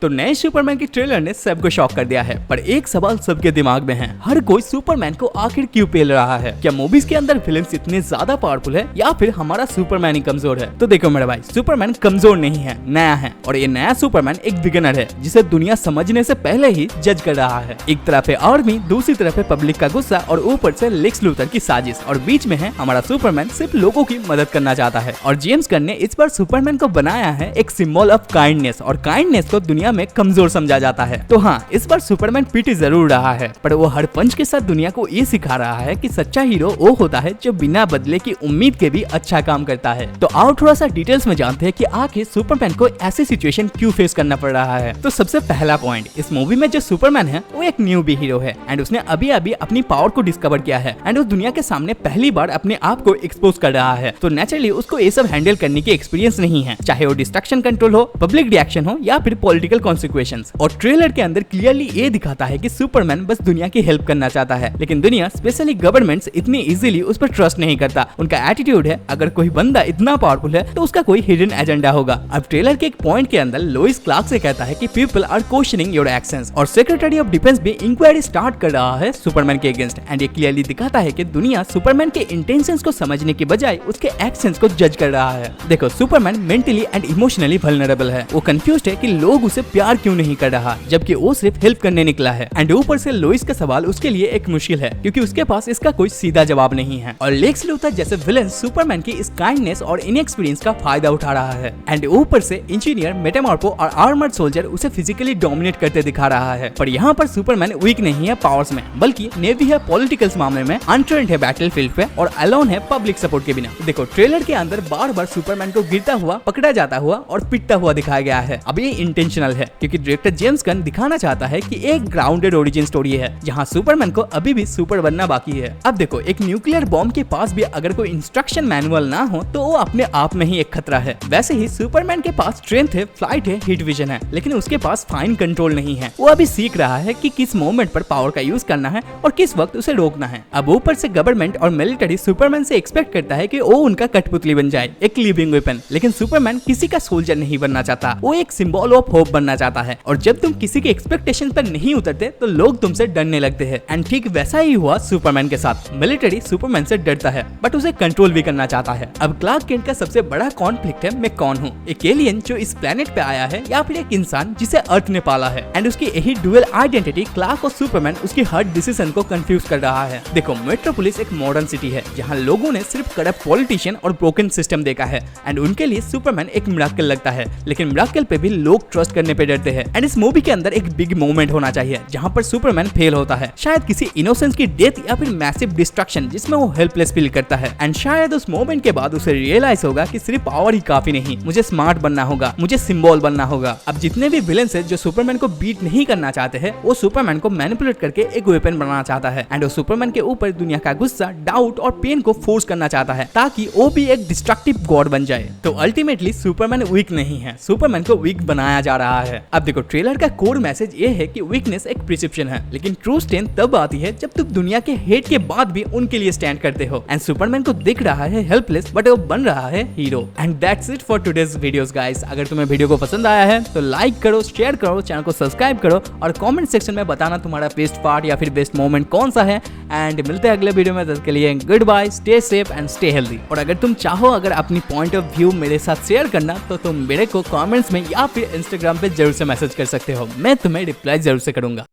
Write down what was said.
तो नए सुपरमैन के ट्रेलर ने सबको शॉक कर दिया है, पर एक सवाल सबके दिमाग में है, हर कोई सुपरमैन को आखिर क्यों पेल रहा है? क्या मूवीज के अंदर विलेन्स इतने ज्यादा पावरफुल है या फिर हमारा सुपरमैन ही कमजोर है? तो देखो मेरे भाई, सुपरमैन कमजोर नहीं है, नया है, और ये नया सुपरमैन एक बिगिनर है जिसे दुनिया समझने से पहले ही जज कर रहा है। एक तरफ है आर्मी, दूसरी तरफ है पब्लिक का गुस्सा और ऊपर से लेक्स लूथर की साजिश, और बीच में है हमारा सुपरमैन सिर्फ लोगों की मदद करना चाहता है। और जेम्स गन ने इस बार सुपरमैन को बनाया है एक सिंबल ऑफ काइंडनेस, और काइंडनेस को दुनिया में कमजोर समझा जाता है। तो हाँ, इस बार सुपरमैन पीटी जरूर रहा है, पर वो हर पंच के साथ दुनिया को ये सिखा रहा है कि सच्चा हीरो वो होता है जो बिना बदले की उम्मीद के भी अच्छा काम करता है। तो आओ थोड़ा सा डिटेल्स में जानते हैं कि आखिर सुपरमैन को ऐसी सिचुएशन क्यों फेस करना पड़ रहा है। तो सबसे पहला पॉइंट, इस मूवी में जो सुपरमैन है वो एक न्यूबी हीरो है एंड उसने अभी अभी अपनी पावर को डिस्कवर किया है एंड उस दुनिया के सामने पहली बार अपने आप को एक्सपोज कर रहा है। तो नेचुरली उसको ये सब हैंडल करने की एक्सपीरियंस नहीं है, चाहे वो डिस्ट्रक्शन कंट्रोल हो, पब्लिक रिएक्शन हो या फिर पॉलिटिकल कॉन्सिक्वेंसेस। और ट्रेलर के अंदर क्लियरली ये दिखाता है कि सुपरमैन बस दुनिया की हेल्प करना चाहता है, लेकिन दुनिया स्पेशली गवर्नमेंट्स इतनी इजीली उस पर ट्रस्ट नहीं करता। उनका एटीट्यूड है अगर कोई बंदा इतना पावरफुल है तो उसका कोई हिडन एजेंडा होगा। अब ट्रेलर के एक पॉइंट के अंदर लोइस क्लार्क से कहता है कि people are questioning your actions, और सेक्रेटरी ऑफ डिफेंस भी इंक्वायरी स्टार्ट कर रहा है सुपरमैन के अगेंस्ट। एंड ये क्लियरली दिखाता है कि दुनिया सुपरमैन के इंटेंशंस को समझने के बजाय उसके एक्शंस को जज कर रहा है। देखो, Superman mentally and emotionally vulnerable है। वो कंफ्यूज्ड है कि लोग उसे प्यार क्यों नहीं कर रहा, जबकि वो सिर्फ हेल्प करने निकला है। एंड ऊपर से लोइस का सवाल उसके लिए एक मुश्किल है क्योंकि उसके पास इसका कोई सीधा जवाब नहीं है। और लेक्स लूथर जैसे विलेन सुपरमैन की इस काइंडनेस और इनएक्सपीरियंस का फायदा उठा रहा है। एंड ऊपर से इंजीनियर, मेटामॉर्फो और आर्मर्ड सोल्जर उसे फिजिकली डोमिनेट करते दिखा रहा है। पर यहाँ पर सुपरमैन वीक नहीं है पावर्स में, बल्कि नेवी है पॉलिटिकल मामले में, अनट्रेंड है बैटलफील्ड पे और अलोन है पब्लिक सपोर्ट के बिना। देखो, ट्रेलर के अंदर बार बार सुपरमैन को गिरता हुआ, पकड़ा जाता हुआ और पिटता हुआ दिखाया गया है। अब ये इंटेंशनल है क्योंकि डायरेक्टर जेम्स गन दिखाना चाहता है कि एक ग्राउंडेड ओरिजिन स्टोरी है जहां सुपरमैन को अभी भी सुपर बनना बाकी है। अब देखो, एक न्यूक्लियर बॉम्ब के पास भी अगर कोई इंस्ट्रक्शन मैनुअल ना हो तो वो अपने आप में ही एक खतरा है। वैसे ही सुपरमैन के पास स्ट्रेंथ है, फ्लाइट है, हीट विजन है, लेकिन उसके पास फाइन कंट्रोल नहीं है। वो अभी सीख रहा है कि किस मोमेंट पर पावर का यूज करना है और किस वक्त उसे रोकना है। अब ऊपर से गवर्नमेंट और मिलिट्री सुपरमैन से एक्सपेक्ट करता है कि वो उनका कठपुतली बन जाए, एक लिविंग वेपन। लेकिन सुपरमैन किसी का सोल्जर नहीं बनना चाहता, वो एक सिंबल ऑफ होप बनना चाहता है। और जब तुम किसी के एक्सपेक्टेशन पर नहीं उतरते तो लोग तुमसे डरने लगते हैं। एंड ठीक वैसा ही हुआ सुपरमैन के साथ। मिलिट्री सुपरमैन से डरता है बट उसे कंट्रोल भी करना चाहता है। अब क्लार्क केंट का सबसे बड़ा कॉन्फ्लिक्ट है, मैं कौन हूँ, एक एलियन जो इस प्लेनेट पे आया है या फिर एक इंसान जिसे अर्थ ने पाला है। एंड उसकी यही डुअल आइडेंटिटी क्लार्क और सुपरमैन उसकी हर डिसीजन को कंफ्यूज कर रहा है। देखो, मेट्रोपोलिस एक मॉडर्न सिटी है जहाँ लोगों ने सिर्फ करप्ट पॉलिटिशियन और ब्रोकन सिस्टम देखा है। एंड उनके लिए सुपरमैन एक मिराकल लगता है, लेकिन मिराकल पे भी लोग ट्रस्ट करने पे डरते हैं। एंड इस मूवी के अंदर एक बिग मोमेंट होना चाहिए जहाँ पर सुपरमैन फेल होता है, शायद किसी इनोसेंस की डेथ या फिर मैसिव डिस्ट्रक्शन जिसमें वो हेल्पलेस फील करता है। एंड शायद उस मोमेंट के बाद उसे रियलाइज होगा कि सिर्फ पावर ही काफी नहीं, मुझे स्मार्ट बनना होगा, मुझे सिंबल बनना होगा। अब जितने भी विलेंस है जो सुपरमैन को बीट नहीं करना चाहते हैं, वो सुपरमैन को मैनिपुलेट करके एक वेपन बनाना चाहता है। एंड वो सुपरमैन के ऊपर दुनिया का गुस्सा, डाउट और पेन को फोर्स करना चाहता है ताकि वो भी एक डिस्ट्रक्टिव गॉड बन जाए। तो अल्टीमेटली सुपरमैन वीक नहीं है, सुपरमैन को वीक बनाया जा रहा है। अब देखो, ट्रेलर का कोर मैसेज ये है कि वीकनेस एक प्रिस्क्रिप्शन है, लेकिन ट्रू स्ट्रेंथ तब आती है जब तुम दुनिया के हेट के बाद भी उनके लिए स्टैंड करते हो। एंड सुपरमैन को दिख रहा है हेल्पलेस बट वो बन रहा है hero. And that's it for today's videos guys. अगर तुम्हें वीडियो को पसंद आया है तो लाइक करो, शेयर करो, चैनल को सब्सक्राइब करो और कमेंट सेक्शन में बताना तुम्हारा बेस्ट पार्ट या फिर बेस्ट मोमेंट कौन सा है। एंड मिलते हैं अगले वीडियो में, तब तक के लिए good bye, stay safe and stay healthy. और अगर तुम चाहो अगर अपनी पॉइंट ऑफ व्यू मेरे साथ शेयर करना तो तुम मेरे को कमेंट्स में या फिर इंस्टाग्राम पे जरूर से मैसेज कर सकते हो, मैं तुम्हें रिप्लाई जरूर से करूंगा।